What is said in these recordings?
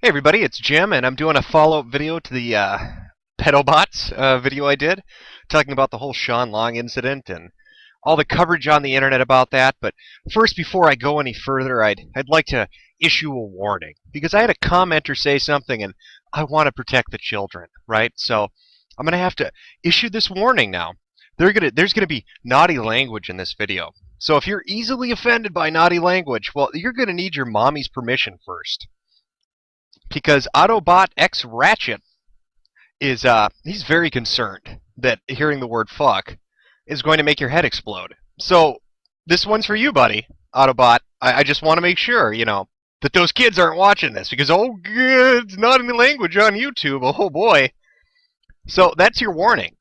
Hey everybody, it's Jim, and I'm doing a follow-up video to the pedobots video I did, talking about the whole Sean Long incident and all the coverage on the internet about that. But first, before I go any further, I'd like to issue a warning, because I had a commenter say something, and I want to protect the children, right? So I'm gonna have to issue this warning now. There's gonna be naughty language in this video. So if you're easily offended by naughty language, well, you're gonna need your mommy's permission first. Because Autobot X Ratchet is he's very concerned that hearing the word fuck is going to make your head explode. So this one's for you, buddy, Autobot. I just want to make sure, that those kids aren't watching this, because oh good, it's not in the language on YouTube. Oh boy. So that's your warning.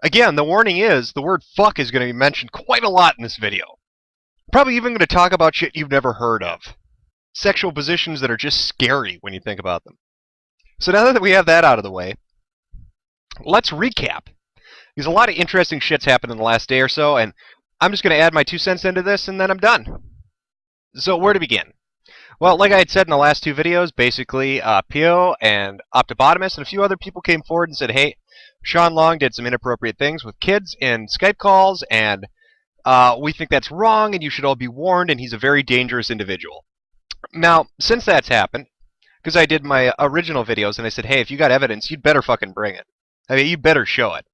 Again, the warning is the word fuck is going to be mentioned quite a lot in this video. Probably even going to talk about shit you've never heard of. Sexual positions that are just scary when you think about them. So now that we have that out of the way, let's recap. Because a lot of interesting shit's happened in the last day or so, and I'm just going to add my 2 cents into this, and then I'm done. So where to begin? Well, like I had said in the last 2 videos, basically Pio and Optobotomus and a few other people came forward and said, hey, Sean Long did some inappropriate things with kids in Skype calls, and we think that's wrong, and you should all be warned, and he's a very dangerous individual. Now, since that's happened, because I did my original videos and I said, hey, if you got evidence, you'd better fucking bring it. I mean, you better show it.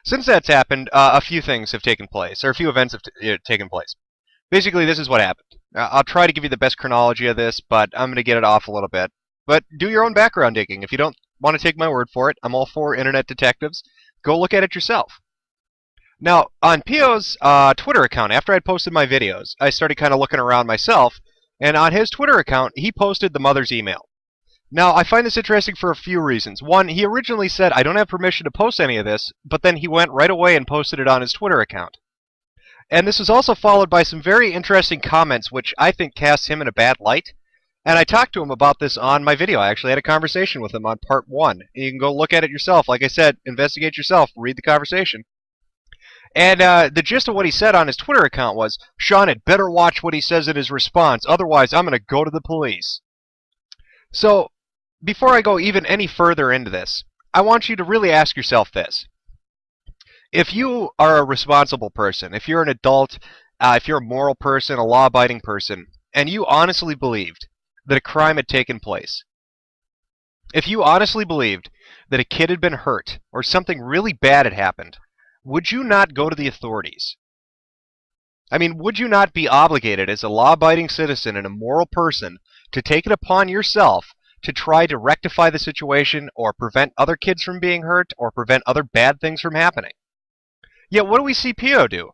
Since that's happened, a few things have taken place, or a few events have taken place. Basically, this is what happened. I'll try to give you the best chronology of this, but I'm going to get it off a little bit. But do your own background digging. If you don't want to take my word for it, I'm all for internet detectives. Go look at it yourself. Now, on Pio's Twitter account, after I'd posted my videos, I started kind of looking around myself. And on his Twitter account, he posted the mother's email. Now, I find this interesting for a few reasons. One, he originally said, I don't have permission to post any of this, but then he went right away and posted it on his Twitter account. And this was also followed by some very interesting comments, which I think cast him in a bad light. And I talked to him about this on my video. I actually had a conversation with him on part 1. You can go look at it yourself. Like I said, investigate yourself, read the conversation. And the gist of what he said on his Twitter account was, Sean had better watch what he says in his response, otherwise I'm going to go to the police. So, before I go even any further into this, I want you to really ask yourself this. If you are a responsible person, if you're an adult, if you're a moral person, a law-abiding person, and you honestly believed that a crime had taken place, if you honestly believed that a kid had been hurt, or something really bad had happened, would you not go to the authorities? I mean, would you not be obligated as a law-abiding citizen and a moral person to take it upon yourself to try to rectify the situation or prevent other kids from being hurt or prevent other bad things from happening? Yet what do we see Pio do?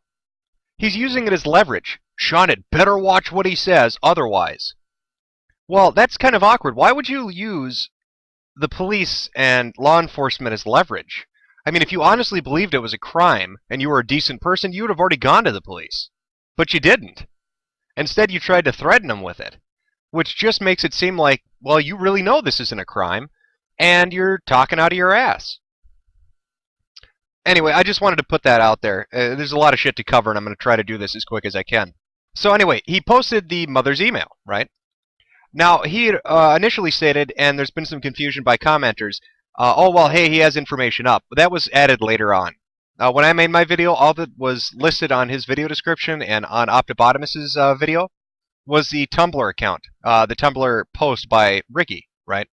He's using it as leverage. Sean had better watch what he says, otherwise. Well, that's kind of awkward. Why would you use the police and law enforcement as leverage? I mean, if you honestly believed it was a crime and you were a decent person, you would have already gone to the police. But you didn't. Instead, you tried to threaten them with it, which just makes it seem like, well, you really know this isn't a crime, and you're talking out of your ass. Anyway, I just wanted to put that out there. There's a lot of shit to cover, and I'm going to try to do this as quick as I can. So anyway, he posted the mother's email, right? Now, he initially stated, and there's been some confusion by commenters, oh, well, hey, he has information up. That was added later on. When I made my video, all that was listed on his video description and on Optobotomus's video was the Tumblr account, the Tumblr post by Ricky, right?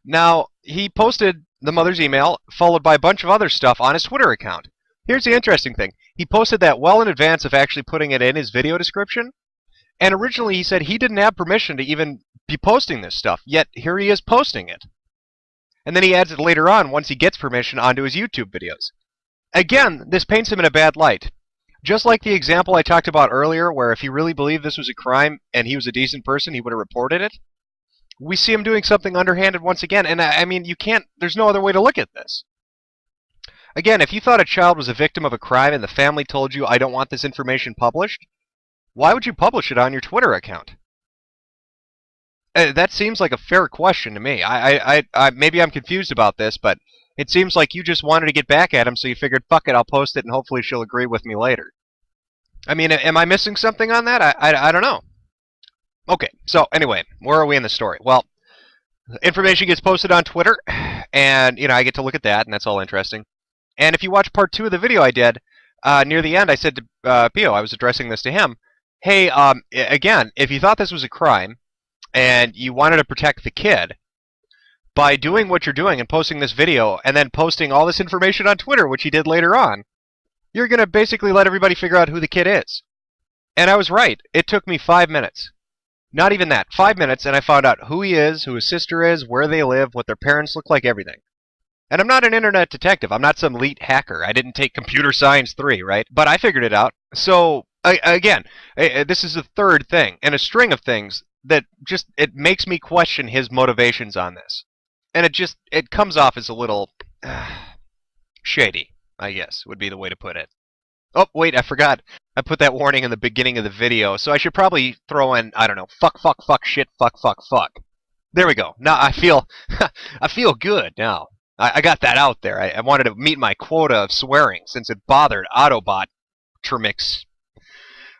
Now, he posted the mother's email, followed by a bunch of other stuff on his Twitter account. Here's the interesting thing. He posted that well in advance of actually putting it in his video description, and originally he said he didn't have permission to even be posting this stuff, yet here he is posting it. And then he adds it later on, once he gets permission, onto his YouTube videos. Again, this paints him in a bad light. Just like the example I talked about earlier, where if he really believed this was a crime and he was a decent person, he would have reported it. We see him doing something underhanded once again, and I mean, there's no other way to look at this. Again, if you thought a child was a victim of a crime and the family told you, I don't want this information published, why would you publish it on your Twitter account? That seems like a fair question to me. Maybe I'm confused about this, but it seems like you just wanted to get back at him, so you figured, fuck it, I'll post it, and hopefully she'll agree with me later. I mean, am I missing something on that? I don't know. Okay, so anyway, where are we in the story? Well, Information gets posted on Twitter, and I get to look at that, and that's all interesting. And if you watch part 2 of the video I did, near the end, I said to Pio, I was addressing this to him. Hey, again, if you thought this was a crime and you wanted to protect the kid, by doing what you're doing and posting this video and then posting all this information on Twitter, which he did later on, you're going to basically let everybody figure out who the kid is. And I was right. It took me 5 minutes. Not even that. 5 minutes, and I found out who he is, who his sister is, where they live, what their parents look like, everything. And I'm not an internet detective. I'm not some elite hacker. I didn't take Computer Science 3, right? But I figured it out. So, again, this is the third thing in a string of things that just, it makes me question his motivations on this. And it comes off as a little shady, I guess, would be the way to put it. Oh, wait, I forgot. I put that warning in the beginning of the video, so I should probably throw in, I don't know, fuck, fuck, fuck, shit, fuck, fuck, fuck. There we go. Now I feel good now. I got that out there. I wanted to meet my quota of swearing since it bothered Autobot Trimix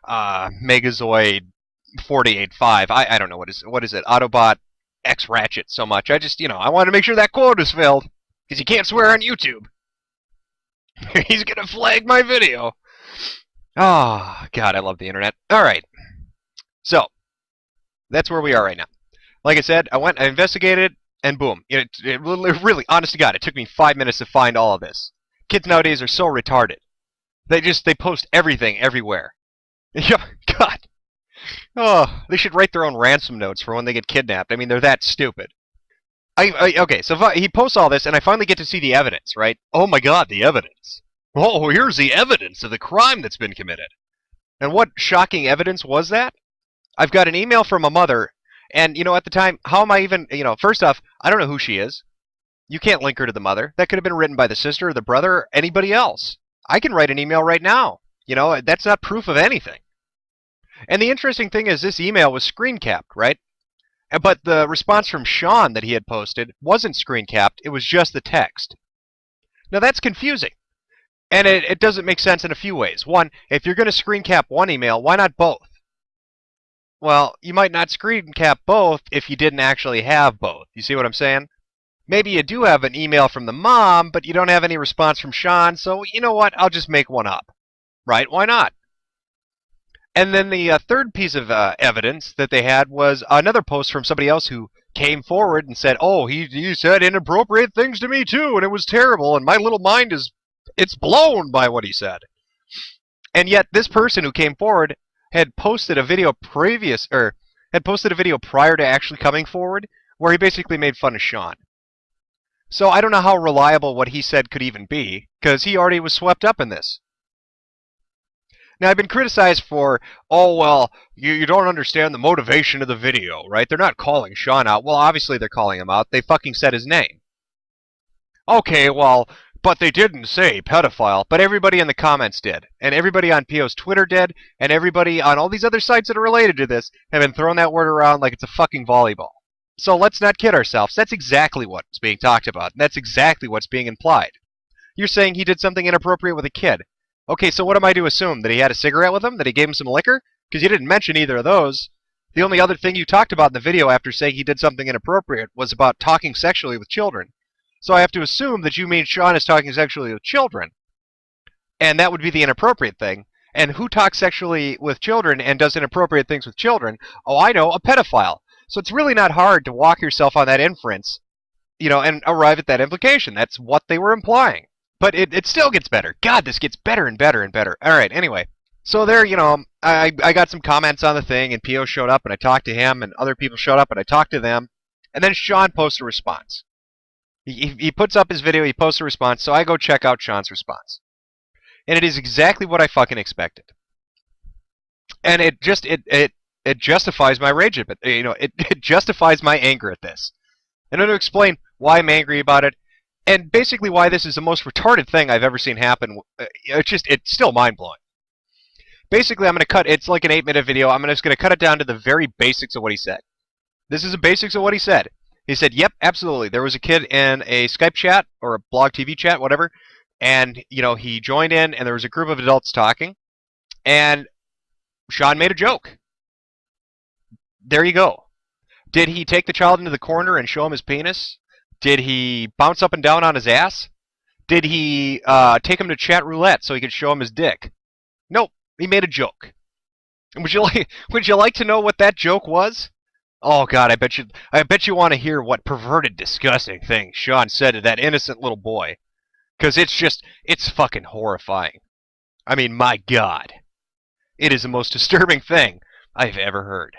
Megazoid 48.5. I don't know what is it? Autobot X Ratchet so much. I just, I wanted to make sure that quota's filled because you can't swear on YouTube. He's gonna flag my video. Oh, God, I love the internet. All right. So, that's where we are right now. Like I said, I investigated, and boom. It really, honest to God, it took me 5 minutes to find all of this. Kids nowadays are so retarded. They post everything everywhere. Yeah, God. Oh, they should write their own ransom notes for when they get kidnapped. I mean, they're that stupid. Okay, so he posts all this, and I finally get to see the evidence, right? Oh my God, the evidence. Oh, here's the evidence of the crime that's been committed. And what shocking evidence was that? I've got an email from a mother, and, at the time, how am I even, first off, I don't know who she is. You can't link her to the mother. That could have been written by the sister or the brother or anybody else. I can write an email right now. That's not proof of anything. And the interesting thing is this email was screen capped, right? But the response from Sean that he had posted wasn't screen capped. It was just the text. Now that's confusing. And it doesn't make sense in a few ways. One, if you're going to screen cap one email, why not both? Well, you might not screen cap both if you didn't actually have both. You see what I'm saying? Maybe you do have an email from the mom, but you don't have any response from Sean, so you know what? I'll just make one up. Right? Why not? And then the third piece of evidence that they had was another post from somebody else who came forward and said, oh, he said inappropriate things to me too, and it was terrible, and my little mind it's blown by what he said. And yet this person who came forward had posted a video prior to actually coming forward where he basically made fun of Sean. So I don't know how reliable what he said could even be, because he already was swept up in this. Now, I've been criticized for, oh, well, you don't understand the motivation of the video, right? They're not calling Sean out. Well, obviously they're calling him out. They fucking said his name. Okay, well, but they didn't say pedophile. But everybody in the comments did. And everybody on Pio's Twitter did. And everybody on all these other sites that are related to this have been throwing that word around like it's a fucking volleyball. So let's not kid ourselves. That's exactly what's being talked about. And that's exactly what's being implied. You're saying he did something inappropriate with a kid. Okay, so what am I to assume? That he had a cigarette with him? That he gave him some liquor? Because you didn't mention either of those. The only other thing you talked about in the video after saying he did something inappropriate was about talking sexually with children. So I have to assume that you mean Sean is talking sexually with children. And that would be the inappropriate thing. And who talks sexually with children and does inappropriate things with children? Oh, I know, a pedophile. So it's really not hard to walk yourself on that inference, and arrive at that implication. That's what they were implying. But it still gets better. God, this gets better and better and better. All right, anyway. So there, I got some comments on the thing, and Pio showed up, and I talked to him, and other people showed up, and I talked to them. And then Sean posts a response. He puts up his video, he posts a response, so I go check out Sean's response. And it is exactly what I fucking expected. And it justifies my rage at it. It justifies my anger at this. And I'm going to explain why I'm angry about it. And basically why this is the most retarded thing I've ever seen happen. It's still mind-blowing. Basically, I'm going to cut, it's like an 8-minute video, I'm just going to cut it down to the very basics of what he said. This is the basics of what he said. He said, yep, absolutely, there was a kid in a Skype chat, or a blog TV chat, whatever, and, he joined in, and there was a group of adults talking, and Sean made a joke. There you go. Did he take the child into the corner and show him his penis? Did he bounce up and down on his ass? Did he take him to chat roulette so he could show him his dick? Nope. He made a joke. Would you like to know what that joke was? Oh God, I bet you want to hear what perverted, disgusting thing Sean said to that innocent little boy. 'Cause it's fucking horrifying. I mean, my God. It is the most disturbing thing I've ever heard.